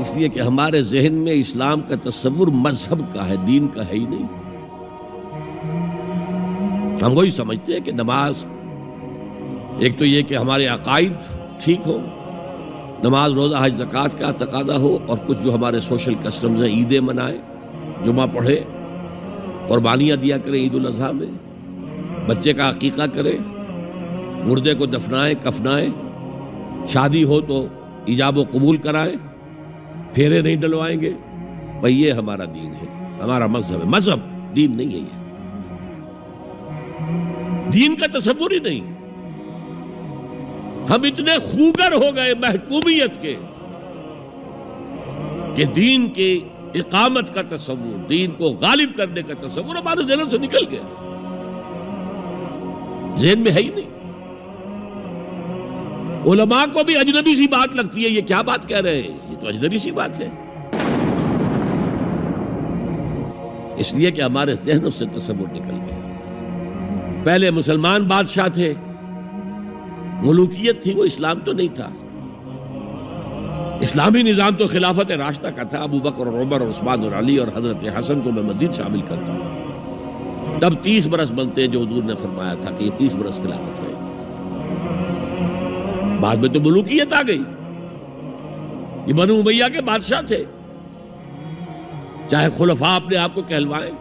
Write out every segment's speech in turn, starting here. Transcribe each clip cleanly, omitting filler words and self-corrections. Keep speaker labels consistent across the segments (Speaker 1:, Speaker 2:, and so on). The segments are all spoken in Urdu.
Speaker 1: اس لیے کہ ہمارے ذہن میں اسلام کا تصور مذہب کا ہے، دین کا ہے ہی نہیں۔ ہم وہی سمجھتے ہیں کہ نماز ایک تو یہ کہ ہمارے عقائد ٹھیک ہو، نماز روزہ حج زکوٰۃ کا تقاضا ہو، اور کچھ جو ہمارے سوشل کسٹمز ہیں، عیدیں منائے، جمعہ پڑھے، قربانیاں دیا کریں عید الاضحیٰ میں، بچے کا عقیقہ کرے، مردے کو دفنائیں کفنائیں، شادی ہو تو ایجاب و قبول کرائیں، پھیرے نہیں ڈلوائیں گے۔ بھئی یہ ہمارا دین ہے، ہمارا مذہب ہے، مذہب دین نہیں ہے، یہ دین کا تصور ہی نہیں۔ ہم اتنے خوگر ہو گئے محکومیت کے کہ دین کی اقامت کا تصور، دین کو غالب کرنے کا تصور ہمارے ذہن سے نکل گیا، ذہن میں ہے ہی نہیں۔ علماء کو بھی اجنبی سی بات لگتی ہے، یہ کیا بات کہہ رہے ہیں، یہ تو اجنبی سی بات ہے، اس لیے کہ ہمارے ذہنوں سے تصور نکل گیا۔ پہلے مسلمان بادشاہ تھے، ملوکیت تھی، وہ اسلام تو نہیں تھا۔ اسلامی نظام تو خلافت راشدہ کا تھا، ابو بکر اور عمر اور عثمان اور علی اور حضرت حسن کو میں مزید شامل کرتا ہوں۔ تب 30 برس بنتے ہیں جو حضور نے فرمایا تھا کہ یہ 30 برس خلافت رہے گی۔ بعد میں تو ملوکیت آ گئی، یہ بنو امیہ کے بادشاہ تھے، چاہے خلفاء اپنے آپ کو کہلوائیں۔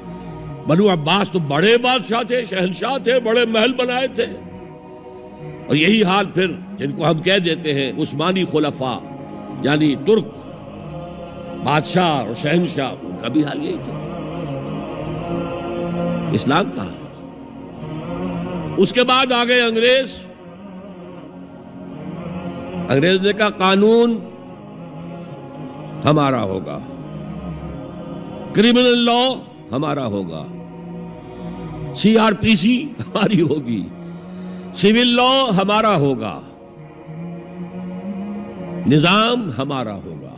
Speaker 1: بنو عباس تو بڑے بادشاہ تھے، شہنشاہ تھے، بڑے محل بنائے تھے، اور یہی حال پھر جن کو ہم کہہ دیتے ہیں عثمانی خلفاء، یعنی ترک بادشاہ اور شہنشاہ، ان کا بھی حال یہی تھا۔ اسلام کہاں؟ اس کے بعد آ گئے انگریز۔ انگریز نے کہا قانون ہمارا ہوگا، کرمنل لا ہمارا ہوگا، CRPC ہماری ہوگی، سول لا ہمارا ہوگا، نظام ہمارا ہوگا۔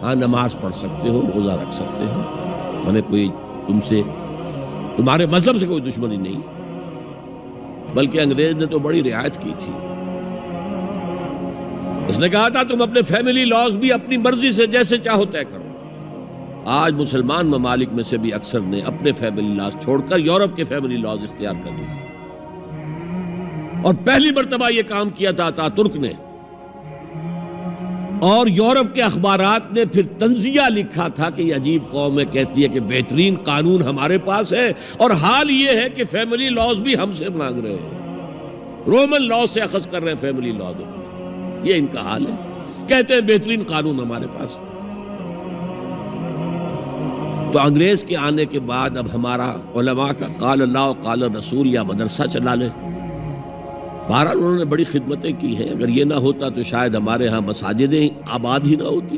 Speaker 1: ہاں نماز پڑھ سکتے ہو، روزہ رکھ سکتے ہو، ہمیں کوئی تمہارے مذہب سے کوئی دشمنی نہیں، بلکہ انگریز نے تو بڑی رعایت کی تھی۔ اس نے کہا تھا تم اپنے فیملی لاز بھی اپنی مرضی سے جیسے چاہو طے کرو۔ آج مسلمان ممالک میں سے بھی اکثر نے اپنے فیملی لاز چھوڑ کر یورپ کے فیملی لاز اختیار کر لیے، اور پہلی مرتبہ یہ کام کیا تھا ترک نے، اور یورپ کے اخبارات نے پھر تنزیہ لکھا تھا کہ یہ عجیب قوم ہے، کہتی ہے کہ بہترین قانون ہمارے پاس ہے، اور حال یہ ہے کہ فیملی لاز بھی ہم سے مانگ رہے ہیں، رومن لاز سے اخذ کر رہے ہیں فیملی لاز، یہ ان کا حال ہے، کہتے ہیں بہترین قانون ہمارے پاس۔ تو انگریز کے آنے کے بعد اب ہمارا علماء کا قال اللہ و قال رسول یا مدرسہ چلا لیں۔ بہرحال انہوں نے بڑی خدمتیں کی ہیں، اگر یہ نہ ہوتا تو شاید ہمارے ہاں مساجدیں آباد ہی نہ ہوتی،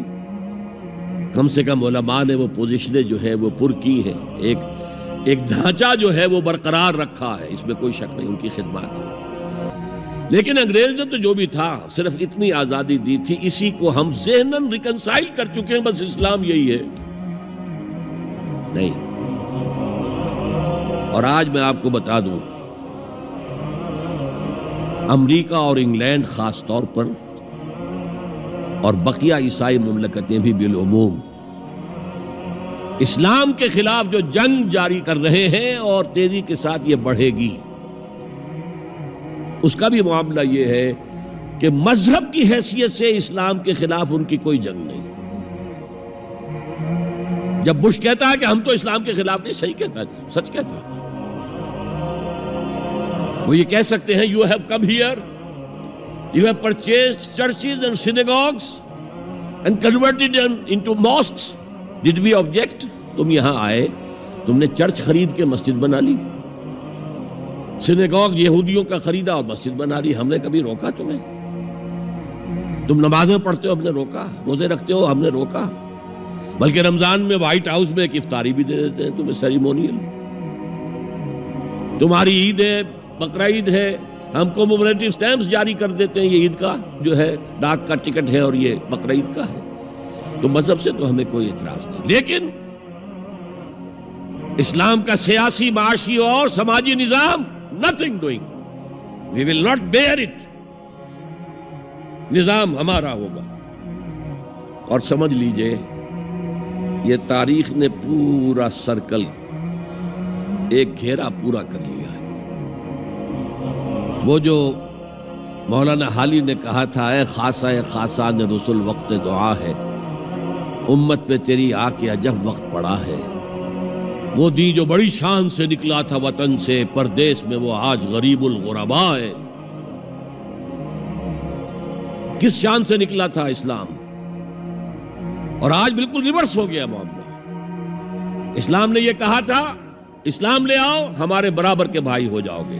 Speaker 1: کم سے کم علماء نے وہ پوزیشنیں جو ہیں وہ پر کی ہیں، ایک ڈھانچہ جو ہے وہ برقرار رکھا ہے، اس میں کوئی شک نہیں، ان کی خدمات ہے۔ لیکن انگریز نے تو جو بھی تھا صرف اتنی آزادی دی تھی، اسی کو ہم ذہناً ریکنسائل کر چکے ہیں، بس اسلام یہی ہے نہیں۔ اور آج میں آپ کو بتا دوں، امریکہ اور انگلینڈ خاص طور پر، اور بقیہ عیسائی مملکتیں بھی بالعموم، اسلام کے خلاف جو جنگ جاری کر رہے ہیں، اور تیزی کے ساتھ یہ بڑھے گی، اس کا بھی معاملہ یہ ہے کہ مذہب کی حیثیت سے اسلام کے خلاف ان کی کوئی جنگ نہیں۔ جب بش کہتا ہے کہ ہم تو اسلام کے خلاف نہیں، صحیح کہتا ہے، سچ کہتا ہے، وہ یہ کہہ سکتے ہیں you have come here, you have purchased churches and synagogues and converted them into mosques, did we object? تم یہاں آئے، تم نے چرچ خرید کے مسجد بنا لی، سینیگوگ یہودیوں کا خریدا اور مسجد بنا لی، ہم نے کبھی روکا تمہیں؟ تم نمازیں پڑھتے ہو، ہم نے روکا؟ روزے رکھتے ہو، ہم نے روکا؟ بلکہ رمضان میں وائٹ ہاؤس میں ایک افطاری بھی دے دیتے ہیں تمہیں، سیریمونیل۔ تمہاری عید ہے، بقرہ عید ہے، ہم کو کومیموریٹو سٹیمپس جاری کر دیتے ہیں، یہ عید کا جو ہے ڈاک کا ٹکٹ ہے اور یہ بقرہ عید کا ہے۔ تو مذہب سے تو ہمیں کوئی اعتراض نہیں، لیکن اسلام کا سیاسی، معاشی اور سماجی نظام nothing doing, we will not bear it، نظام ہمارا ہوگا، اور سمجھ لیجئے یہ تاریخ نے پورا سرکل ایک گھیرا پورا کر لیا ہے۔ وہ جو مولانا حالی نے کہا تھا، اے خاصہ خاصان رسول وقت دعا ہے، امت پہ تیری آ کے عجب وقت پڑا ہے۔ وہ دی جو بڑی شان سے نکلا تھا وطن سے، پردیس میں وہ آج غریب الغربا ہے۔ کس شان سے نکلا تھا اسلام، اور آج بالکل ریورس ہو گیا معاملہ۔ اسلام نے یہ کہا تھا اسلام لے آؤ ہمارے برابر کے بھائی ہو جاؤ گے۔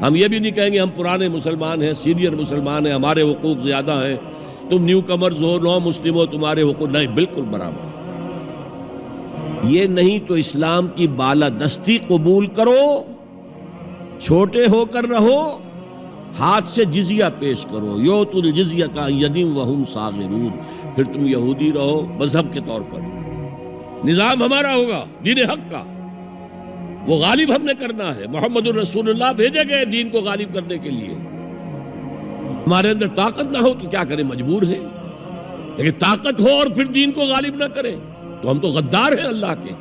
Speaker 1: ہم یہ بھی نہیں کہیں گے ہم پرانے مسلمان ہیں، سینئر مسلمان ہیں، ہمارے حقوق زیادہ ہیں، تم نیو کمرز ہو، نو مسلم ہو، تمہارے حقوق نہیں، بالکل برابر۔ یہ نہیں تو اسلام کی بالادستی قبول کرو، چھوٹے ہو کر رہو، ہاتھ سے جزیہ پیش کرو، یؤتوا الجزیۃ عن ید وہم صاغرون، پھر تم یہودی رہو مذہب کے طور پر، نظام ہمارا ہوگا دین حق کا، وہ غالب ہم نے کرنا ہے۔ محمد الرسول اللہ بھیجے گئے دین کو غالب کرنے کے لیے۔ ہمارے اندر طاقت نہ ہو تو کیا کریں، مجبور ہیں، لیکن طاقت ہو اور پھر دین کو غالب نہ کریں تو ہم تو غدار ہیں اللہ کے۔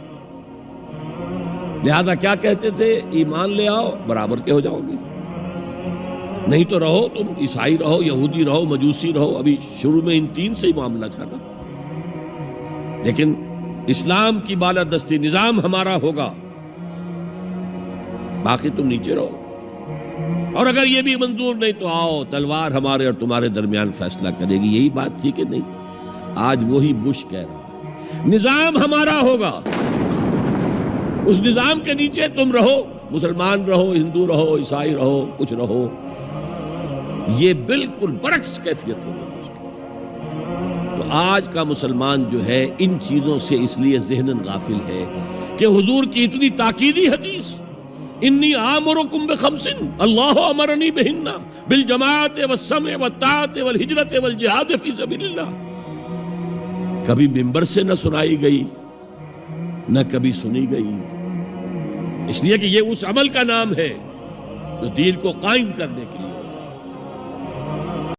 Speaker 1: لہذا کیا کہتے تھے، ایمان لے آؤ برابر کے ہو جاؤ گے، نہیں تو رہو تم عیسائی رہو، یہودی رہو، مجوسی رہو۔ ابھی شروع میں ان تین سے ہی معاملہ تھا نا، لیکن اسلام کی بالادستی نظام ہمارا ہوگا، باقی تم نیچے رہو، اور اگر یہ بھی منظور نہیں تو آؤ تلوار ہمارے اور تمہارے درمیان فیصلہ کرے گی۔ یہی بات تھی کہ نہیں؟ آج وہی بش کہہ رہا ہے نظام ہمارا ہوگا، اس نظام کے نیچے تم رہو، مسلمان رہو، ہندو رہو، عیسائی رہو، کچھ رہو۔ یہ بالکل برعکس کیفیت ہوگی۔ تو آج کا مسلمان جو ہے ان چیزوں سے اس لیے ذہناً غافل ہے کہ حضور کی اتنی تاکیدی حدیث، انی آمرکم بخمس اللہ امرنی بہن بالجماعت والسمع والطاعت والہجرت والجہاد فی سبیل اللہ، کبھی ممبر سے نہ سنائی گئی، نہ کبھی سنی گئی، اس لیے کہ یہ اس عمل کا نام ہے جو دین کو قائم کرنے کے لیے